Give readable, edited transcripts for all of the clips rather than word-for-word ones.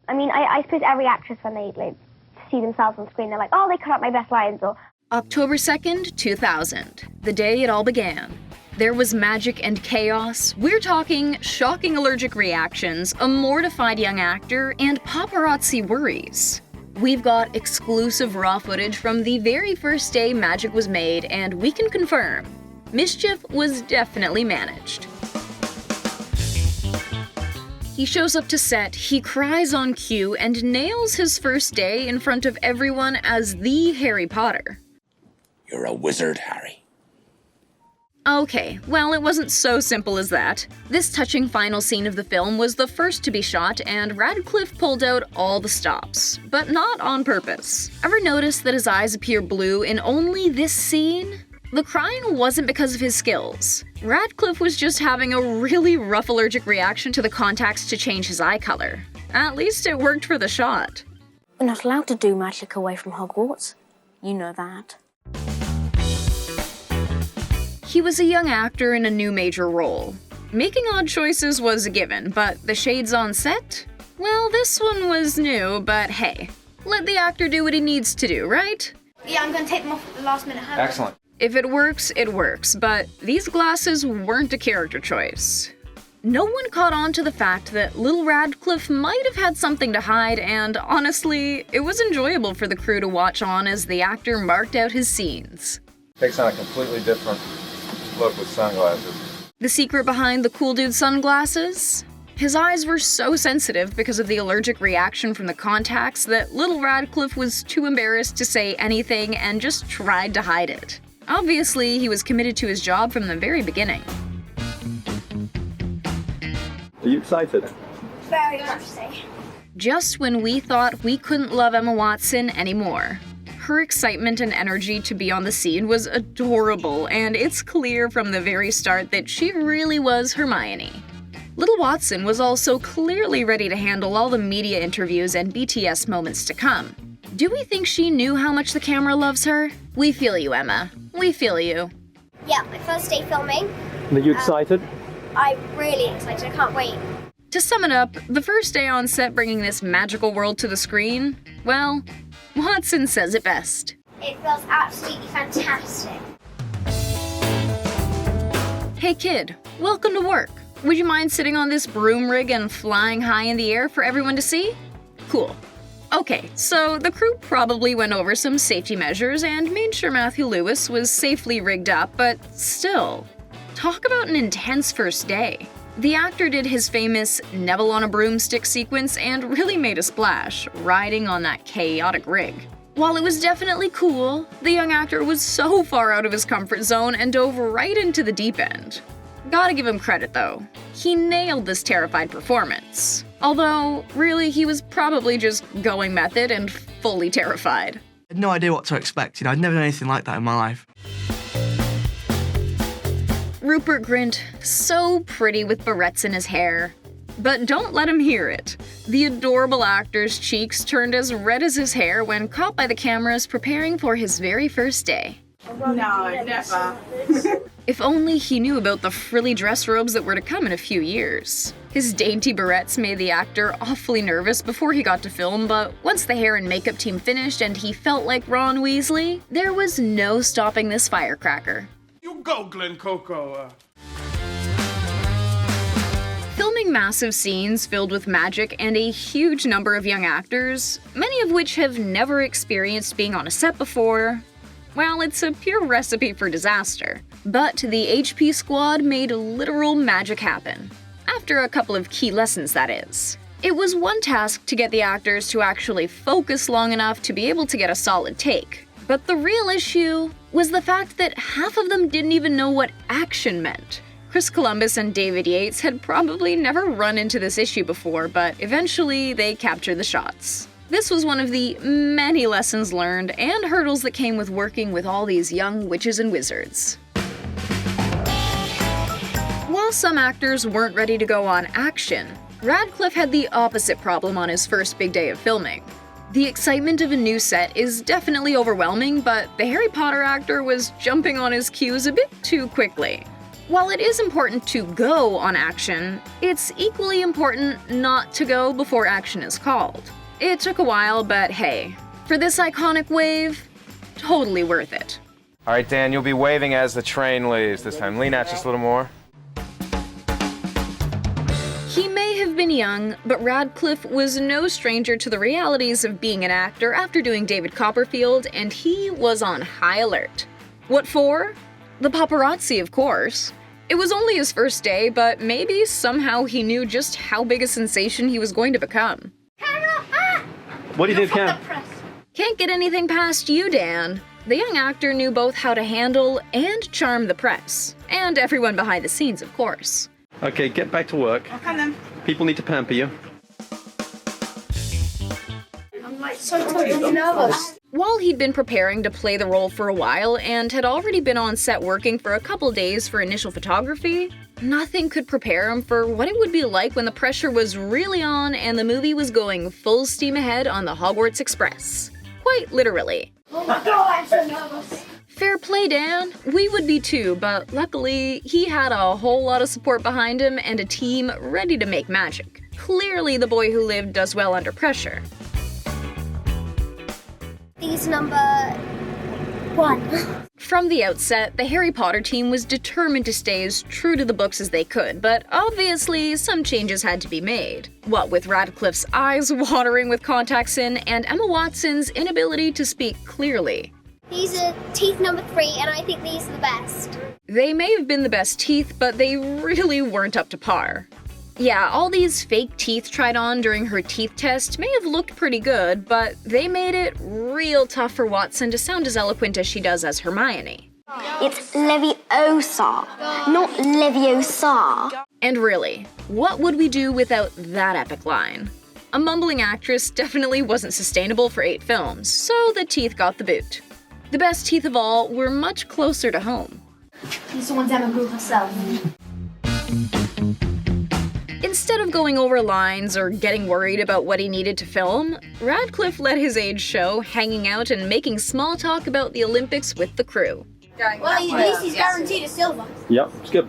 I mean, I suppose every actress, when they like see themselves on screen, they're like, oh, they cut out my best lines, or... October 2nd, 2000, the day it all began. There was magic and chaos. We're talking shocking allergic reactions, a mortified young actor, and paparazzi worries. We've got exclusive raw footage from the very first day magic was made, and we can confirm, mischief was definitely managed. He shows up to set, he cries on cue, and nails his first day in front of everyone as the Harry Potter. You're a wizard, Harry. Okay, well, it wasn't so simple as that. This touching final scene of the film was the first to be shot, and Radcliffe pulled out all the stops, but not on purpose. Ever notice that his eyes appear blue in only this scene? The crying wasn't because of his skills. Radcliffe was just having a really rough allergic reaction to the contacts to change his eye color. At least it worked for the shot. We're not allowed to do magic away from Hogwarts. You know that. He was a young actor in a new major role. Making odd choices was a given, but the shades on set? Well, this one was new, but hey, let the actor do what he needs to do, right? Yeah, I'm gonna take them off at the last minute. Excellent. If it works, but these glasses weren't a character choice. No one caught on to the fact that little Redcliffe might have had something to hide, and honestly, it was enjoyable for the crew to watch on as the actor marked out his scenes. Takes on a completely different look with sunglasses. The secret behind the cool dude sunglasses? His eyes were so sensitive because of the allergic reaction from the contacts that little Redcliffe was too embarrassed to say anything and just tried to hide it. Obviously, he was committed to his job from the very beginning. Are you excited? Very much so. Just when we thought we couldn't love Emma Watson anymore. Her excitement and energy to be on the scene was adorable, and it's clear from the very start that she really was Hermione. Little Watson was also clearly ready to handle all the media interviews and BTS moments to come. Do we think she knew how much the camera loves her? We feel you, Emma. We feel you. Yeah, my first day filming. Are you excited? I'm really excited, I can't wait. To sum it up, the first day on set bringing this magical world to the screen, well, Watson says it best. It feels absolutely fantastic. Hey kid, welcome to work. Would you mind sitting on this broom rig and flying high in the air for everyone to see? Cool. Okay, so the crew probably went over some safety measures and made sure Matthew Lewis was safely rigged up, but still. Talk about an intense first day. The actor did his famous Neville on a broomstick sequence and really made a splash, riding on that chaotic rig. While it was definitely cool, the young actor was so far out of his comfort zone and dove right into the deep end. Gotta give him credit though. He nailed this terrified performance. Although, really, he was probably just going method and fully terrified. I had no idea what to expect, I'd never done anything like that in my life. Rupert Grint, so pretty with barrettes in his hair. But don't let him hear it. The adorable actor's cheeks turned as red as his hair when caught by the cameras preparing for his very first day. No, never. If only he knew about the frilly dress robes that were to come in a few years. His dainty barrettes made the actor awfully nervous before he got to film, but once the hair and makeup team finished and he felt like Ron Weasley, there was no stopping this firecracker. You go, Glen Coco. Filming massive scenes filled with magic and a huge number of young actors, many of which have never experienced being on a set before, well, it's a pure recipe for disaster. But the HP squad made literal magic happen. After a couple of key lessons, that is. It was one task to get the actors to actually focus long enough to be able to get a solid take. But the real issue was the fact that half of them didn't even know what action meant. Chris Columbus and David Yates had probably never run into this issue before, but eventually they captured the shots. This was one of the many lessons learned and hurdles that came with working with all these young witches and wizards. While some actors weren't ready to go on action, Radcliffe had the opposite problem on his first big day of filming. The excitement of a new set is definitely overwhelming, but the Harry Potter actor was jumping on his cues a bit too quickly. While it is important to go on action, it's equally important not to go before action is called. It took a while, but hey, for this iconic wave, totally worth it. All right, Dan, you'll be waving as the train leaves this time. Lean out just a little more. He may have been young, but Radcliffe was no stranger to the realities of being an actor after doing David Copperfield, and he was on high alert. What for? The paparazzi, of course. It was only his first day, but maybe somehow he knew just how big a sensation he was going to become. What do you do, Cam? Can't get anything past you, Dan. The young actor knew both how to handle and charm the press. And everyone behind the scenes, of course. Okay, get back to work. Okay then. People need to pamper you. I'm like so totally nervous. While he'd been preparing to play the role for a while and had already been on set working for a couple days for initial photography, nothing could prepare him for what it would be like when the pressure was really on and the movie was going full steam ahead on the Hogwarts Express. Quite literally. Oh my god, I'm so nervous. Fair play, Dan. We would be too, but luckily, he had a whole lot of support behind him and a team ready to make magic. Clearly, the boy who lived does well under pressure. These number 1. From the outset, the Harry Potter team was determined to stay as true to the books as they could, but obviously some changes had to be made. What with Radcliffe's eyes watering with contacts in and Emma Watson's inability to speak clearly. These are teeth number 3, and I think these are the best. They may have been the best teeth, but they really weren't up to par. Yeah, all these fake teeth tried on during her teeth test may have looked pretty good, but they made it real tough for Watson to sound as eloquent as she does as Hermione. It's Leviosa, not Leviosa. And really, what would we do without that epic line? A mumbling actress definitely wasn't sustainable for 8 films, so the teeth got the boot. The best teeth of all were much closer to home. These ones Emma grew herself. Instead of going over lines or getting worried about what he needed to film, Radcliffe let his age show, hanging out and making small talk about the Olympics with the crew. Well, at least he's guaranteed a silver. Yep, it's good.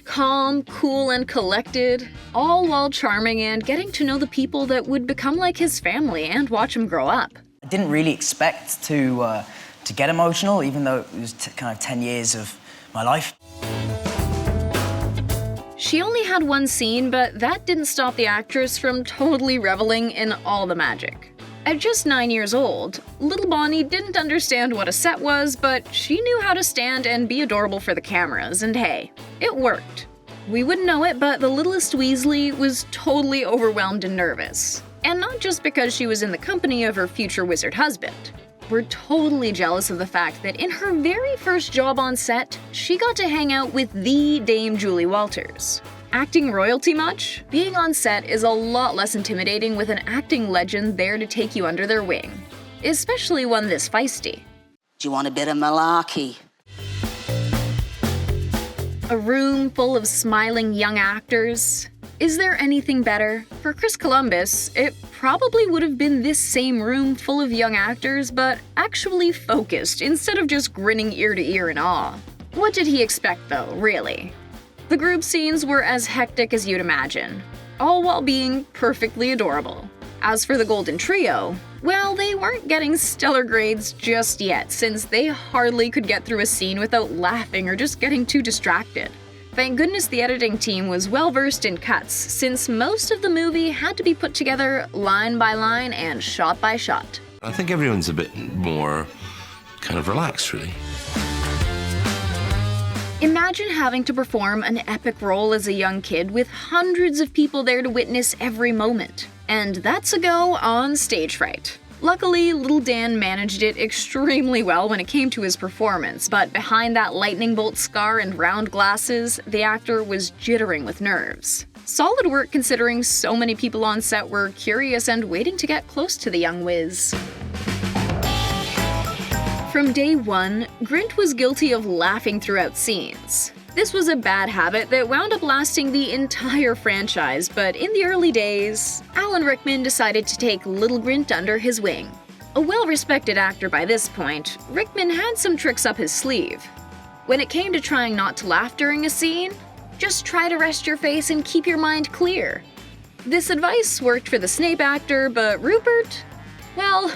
Calm, cool, and collected, all while charming and getting to know the people that would become like his family and watch him grow up. I didn't really expect to get emotional, even though it was kind of 10 years of my life. She only had one scene, but that didn't stop the actress from totally reveling in all the magic. At just 9 years old, little Bonnie didn't understand what a set was, but she knew how to stand and be adorable for the cameras, and hey, it worked. We wouldn't know it, but the littlest Weasley was totally overwhelmed and nervous. And not just because she was in the company of her future wizard husband. We're totally jealous of the fact that in her very first job on set, she got to hang out with the Dame Julie Walters. Acting royalty much? Being on set is a lot less intimidating with an acting legend there to take you under their wing. Especially one this feisty. Do you want a bit of malarkey? A room full of smiling young actors. Is there anything better? For Chris Columbus, it probably would have been this same room full of young actors, but actually focused instead of just grinning ear to ear in awe. What did he expect though, really? The group scenes were as hectic as you'd imagine, all while being perfectly adorable. As for the Golden Trio, well, they weren't getting stellar grades just yet, since they hardly could get through a scene without laughing or just getting too distracted. Thank goodness the editing team was well-versed in cuts, since most of the movie had to be put together line by line and shot by shot. I think everyone's a bit more kind of relaxed, really. Imagine having to perform an epic role as a young kid with hundreds of people there to witness every moment. And that's a go on stage fright. Luckily, little Dan managed it extremely well when it came to his performance, but behind that lightning bolt scar and round glasses, the actor was jittering with nerves. Solid work considering so many people on set were curious and waiting to get close to the young whiz. From day one, Grint was guilty of laughing throughout scenes. This was a bad habit that wound up lasting the entire franchise, but in the early days, Alan Rickman decided to take little Grint under his wing. A well-respected actor by this point, Rickman had some tricks up his sleeve. When it came to trying not to laugh during a scene, just try to rest your face and keep your mind clear. This advice worked for the Snape actor, but Rupert? Well,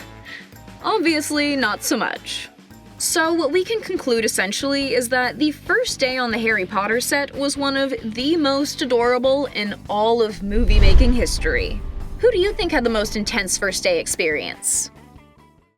obviously not so much. So what we can conclude essentially is that the first day on the Harry Potter set was one of the most adorable in all of movie-making history. Who do you think had the most intense first day experience?